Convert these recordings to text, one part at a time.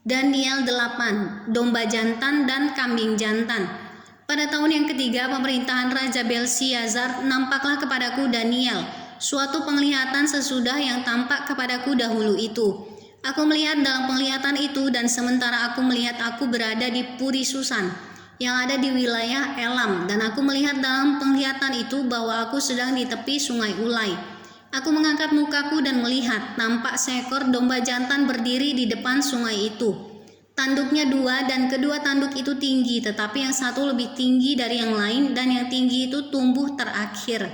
Daniel 8, domba jantan dan kambing jantan. Pada tahun yang ketiga pemerintahan Raja Belsyazar, nampaklah kepadaku Daniel suatu penglihatan sesudah yang tampak kepadaku dahulu itu. Aku melihat dalam penglihatan itu, dan sementara aku melihat, aku berada di Puri Susan yang ada di wilayah Elam, dan aku melihat dalam penglihatan itu bahwa aku sedang di tepi sungai Ulai. Aku mengangkat mukaku dan melihat, nampak seekor domba jantan berdiri di depan sungai itu. Tanduknya dua, dan kedua tanduk itu tinggi, tetapi yang satu lebih tinggi dari yang lain, dan yang tinggi itu tumbuh terakhir.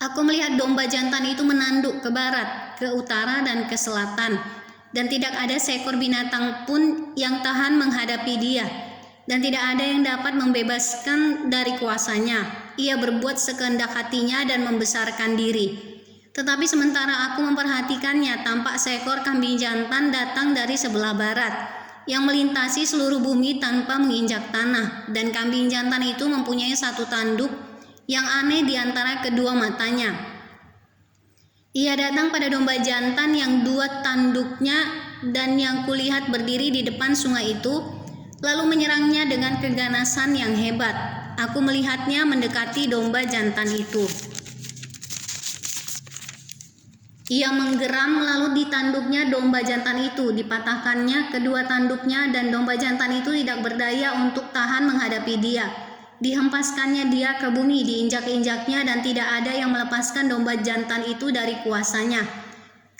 Aku melihat domba jantan itu menanduk ke barat, ke utara, dan ke selatan, dan tidak ada seekor binatang pun yang tahan menghadapi dia, dan tidak ada yang dapat membebaskan dari kuasanya. Ia berbuat sekehendak hatinya dan membesarkan diri. Tetapi sementara aku memperhatikannya, tampak seekor kambing jantan datang dari sebelah barat, yang melintasi seluruh bumi tanpa menginjak tanah, dan kambing jantan itu mempunyai satu tanduk yang aneh di antara kedua matanya. Ia datang pada domba jantan yang dua tanduknya, dan yang kulihat berdiri di depan sungai itu, lalu menyerangnya dengan keganasan yang hebat. Aku melihatnya mendekati domba jantan itu. Ia menggeram, lalu di tanduknya domba jantan itu dipatahkannya kedua tanduknya, dan domba jantan itu tidak berdaya untuk tahan menghadapi dia. Dihempaskannya dia ke bumi, diinjak-injaknya, dan tidak ada yang melepaskan domba jantan itu dari kuasanya.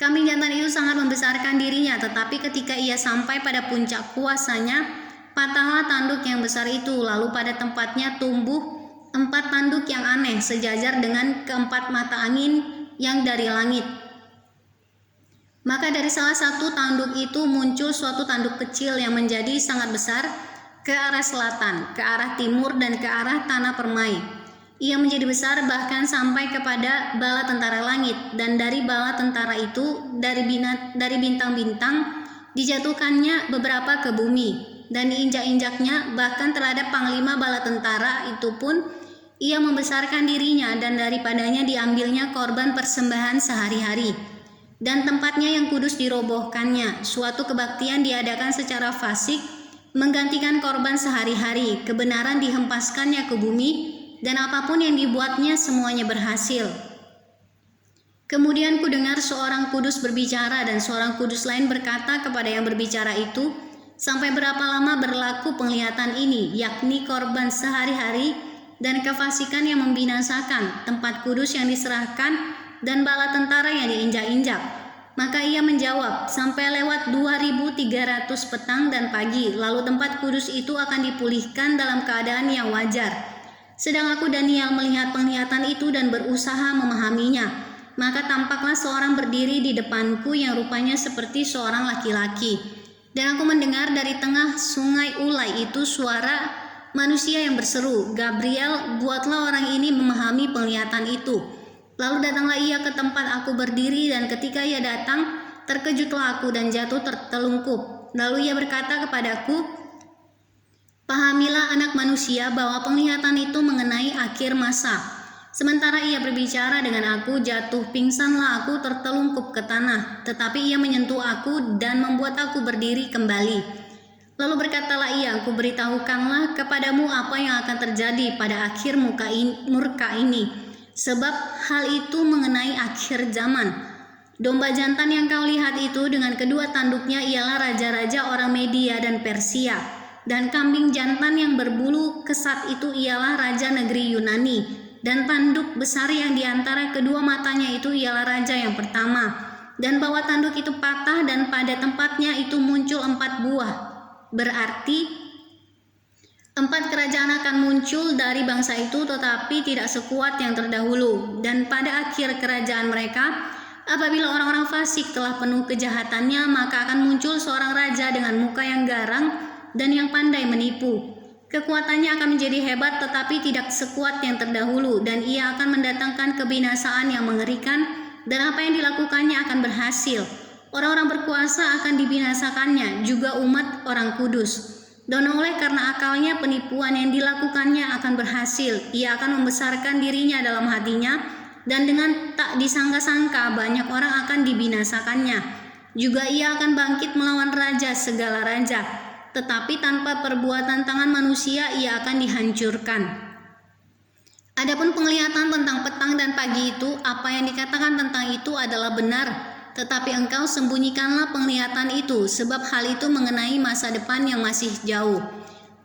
Kambing jantan itu sangat membesarkan dirinya, tetapi ketika ia sampai pada puncak kuasanya, patahlah tanduk yang besar itu, lalu pada tempatnya tumbuh 4 tanduk yang aneh, sejajar dengan keempat mata angin yang dari langit. Maka dari salah satu tanduk itu muncul suatu tanduk kecil yang menjadi sangat besar ke arah selatan, ke arah timur, dan ke arah tanah permai. Ia menjadi besar bahkan sampai kepada bala tentara langit, dan dari bala tentara itu, dari bintang-bintang, dijatuhkannya beberapa ke bumi, dan diinjak-injaknya, bahkan terhadap panglima bala tentara itu pun ia membesarkan dirinya, dan daripadanya diambilnya korban persembahan sehari-hari, dan tempatnya yang kudus dirobohkannya. Suatu kebaktian diadakan secara fasik, menggantikan korban sehari-hari. Kebenaran dihempaskannya ke bumi, dan apapun yang dibuatnya semuanya berhasil. Kemudian kudengar seorang kudus berbicara, dan seorang kudus lain berkata kepada yang berbicara itu, sampai berapa lama berlaku penglihatan ini, yakni korban sehari-hari dan kefasikan yang membinasakan, tempat kudus yang diserahkan, dan bala tentara yang diinjak-injak? Maka ia menjawab, sampai lewat 2300 petang dan pagi, lalu tempat kudus itu akan dipulihkan dalam keadaan yang wajar. Sedang aku Daniel melihat penglihatan itu dan berusaha memahaminya, maka tampaklah seorang berdiri di depanku yang rupanya seperti seorang laki-laki. Dan aku mendengar dari tengah sungai Ulai itu suara manusia yang berseru, "Gabriel, buatlah orang ini memahami penglihatan itu." Lalu datanglah ia ke tempat aku berdiri, dan ketika ia datang, terkejutlah aku dan jatuh tertelungkup. Lalu ia berkata kepadaku, "Pahamilah anak manusia bahwa penglihatan itu mengenai akhir masa." Sementara ia berbicara dengan aku, jatuh pingsanlah aku tertelungkup ke tanah, tetapi ia menyentuh aku dan membuat aku berdiri kembali. Lalu berkatalah ia, "Aku beritahukanlah kepadamu apa yang akan terjadi pada akhir murka ini, sebab hal itu mengenai akhir zaman. Domba jantan yang kau lihat itu dengan kedua tanduknya ialah raja-raja orang Media dan Persia, dan kambing jantan yang berbulu kesat itu ialah raja negeri Yunani, dan tanduk besar yang diantara kedua matanya itu ialah raja yang pertama. Dan bahwa tanduk itu patah, dan pada tempatnya itu muncul 4 buah. Berarti 4 kerajaan akan muncul dari bangsa itu, tetapi tidak sekuat yang terdahulu. Dan pada akhir kerajaan mereka, apabila orang-orang fasik telah penuh kejahatannya, maka akan muncul seorang raja dengan muka yang garang dan yang pandai menipu. Kekuatannya akan menjadi hebat, tetapi tidak sekuat yang terdahulu, dan ia akan mendatangkan kebinasaan yang mengerikan, dan apa yang dilakukannya akan berhasil. Orang-orang berkuasa akan dibinasakannya, juga umat orang kudus. Dan oleh karena akalnya, penipuan yang dilakukannya akan berhasil. Ia akan membesarkan dirinya dalam hatinya, dan dengan tak disangka-sangka banyak orang akan dibinasakannya. Juga ia akan bangkit melawan raja segala raja, tetapi tanpa perbuatan tangan manusia ia akan dihancurkan. Adapun penglihatan tentang petang dan pagi itu, apa yang dikatakan tentang itu adalah benar, tetapi engkau sembunyikanlah penglihatan itu, sebab hal itu mengenai masa depan yang masih jauh.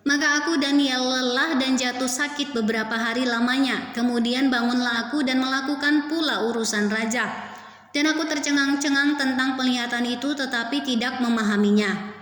Maka aku Daniel lelah dan jatuh sakit beberapa hari lamanya. Kemudian bangunlah aku dan melakukan pula urusan raja. Dan aku tercengang-cengang tentang penglihatan itu, tetapi tidak memahaminya.